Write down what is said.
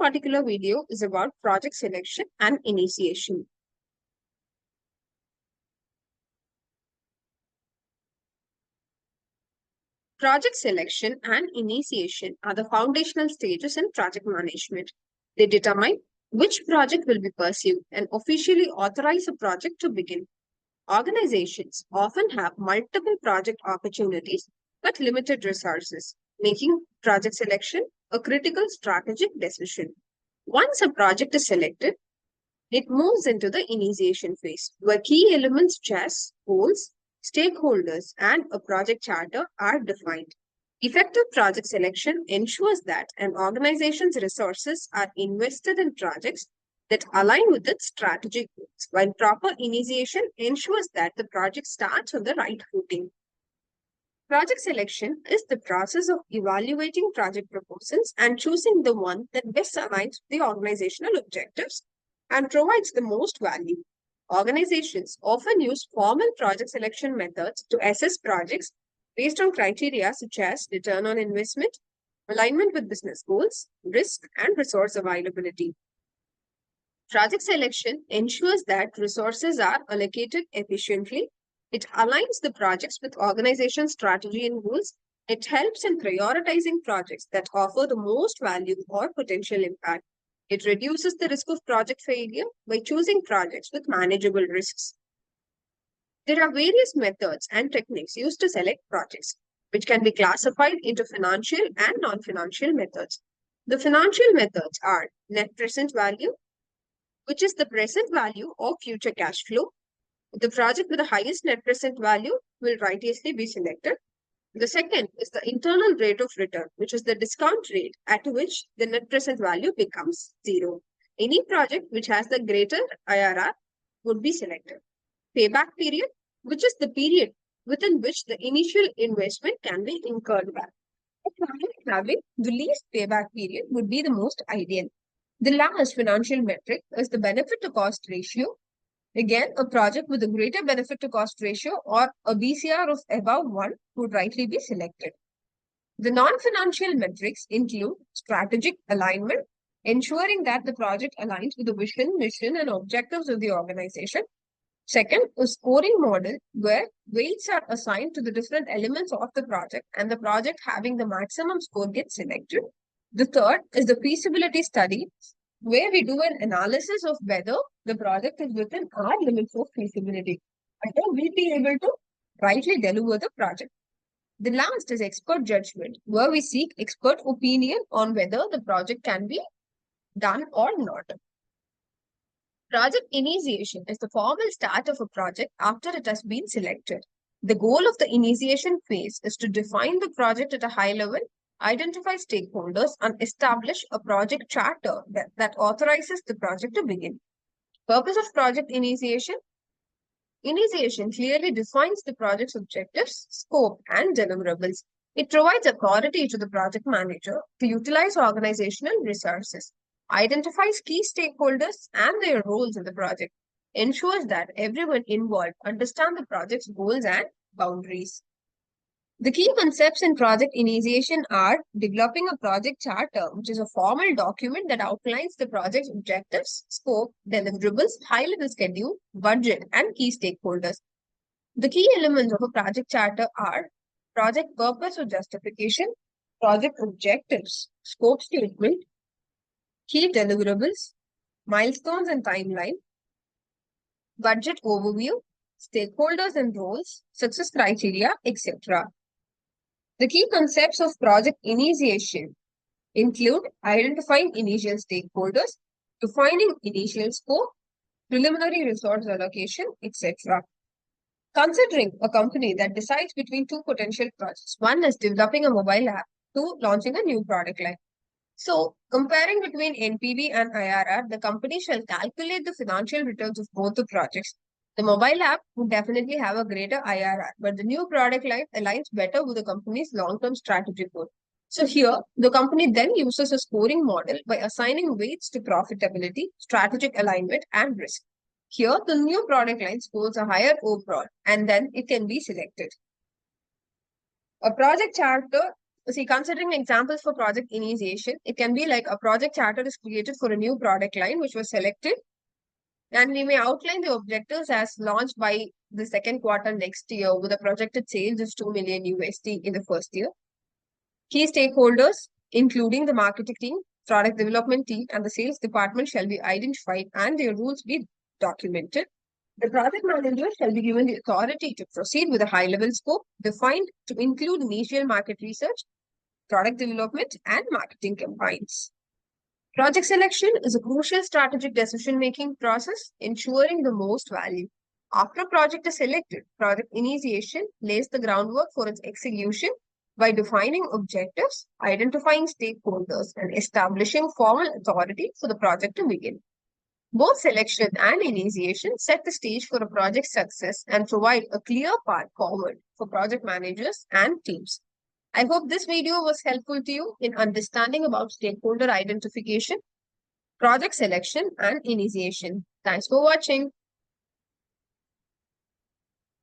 particular video is about project selection and initiation. Project selection and initiation are the foundational stages in project management. They determine which project will be pursued and officially authorize a project to begin. Organizations often have multiple project opportunities but limited resources, making project selection a critical strategic decision. Once a project is selected, it moves into the initiation phase, where key elements such as goals, stakeholders, and a project charter are defined. Effective project selection ensures that an organization's resources are invested in projects that align with its strategic goals, while proper initiation ensures that the project starts on the right footing. Project selection is the process of evaluating project proposals and choosing the one that best aligns with the organizational objectives and provides the most value. Organizations often use formal project selection methods to assess projects based on criteria such as return on investment, alignment with business goals, risk, and resource availability. Project selection ensures that resources are allocated efficiently. It aligns the projects with organization strategy and goals. It helps in prioritizing projects that offer the most value or potential impact. It reduces the risk of project failure by choosing projects with manageable risks. There are various methods and techniques used to select projects, which can be classified into financial and non-financial methods. The financial methods are net present value, which is the present value of future cash flow. The project with the highest net present value will rightly be selected. The second is the internal rate of return, which is the discount rate at which the net present value becomes zero. Any project which has the greater IRR would be selected. Payback period, which is the period within which the initial investment can be incurred back. A project having the least payback period would be the most ideal. The last financial metric is the benefit to cost ratio. Again, a project with a greater benefit to cost ratio or a BCR of above 1 would rightly be selected. The non-financial metrics include strategic alignment, ensuring that the project aligns with the vision, mission, and objectives of the organization. Second, a scoring model where weights are assigned to the different elements of the project and the project having the maximum score gets selected. The third is the feasibility study, where we do an analysis of whether the project is within our limits of feasibility. And then we'll be able to rightly deliver the project. The last is expert judgment, where we seek expert opinion on whether the project can be done or not. Project initiation is the formal start of a project after it has been selected. The goal of the initiation phase is to define the project at a high level, identify stakeholders, and establish a project charter that authorizes the project to begin. Purpose of project initiation. Initiation clearly defines the project's objectives, scope, and deliverables. It provides authority to the project manager to utilize organizational resources, identifies key stakeholders and their roles in the project, ensures that everyone involved understands the project's goals and boundaries. The key concepts in project initiation are developing a project charter, which is a formal document that outlines the project's objectives, scope, deliverables, high-level schedule, budget, and key stakeholders. The key elements of a project charter are project purpose or justification, project objectives, scope statement, key deliverables, milestones and timeline, budget overview, stakeholders and roles, success criteria, etc. The key concepts of project initiation include identifying initial stakeholders, defining initial scope, preliminary resource allocation, etc. Considering a company that decides between two potential projects, one is developing a mobile app, two, launching a new product line. So, comparing between NPV and IRR, the company shall calculate the financial returns of both the projects. The mobile app would definitely have a greater IRR, but the new product line aligns better with the company's long-term strategic goal. So here, the company then uses a scoring model by assigning weights to profitability, strategic alignment, and risk. Here, the new product line scores a higher overall, and then it can be selected. A project charter See, considering examples for project initiation, it can be like a project charter is created for a new product line which was selected, and we may outline the objectives as launched by the second quarter next year with a projected sales of 2 million USD in the first year. Key stakeholders, including the marketing team, product development team, and the sales department, shall be identified and their rules be documented. The project manager shall be given the authority to proceed with a high-level scope defined to include initial market research, product development, and marketing campaigns. Project selection is a crucial strategic decision-making process, ensuring the most value. After a project is selected, project initiation lays the groundwork for its execution by defining objectives, identifying stakeholders, and establishing formal authority for the project to begin. Both selection and initiation set the stage for a project success and provide a clear path forward for project managers and teams. I hope this video was helpful to you in understanding about stakeholder identification, project selection, and initiation. Thanks for watching.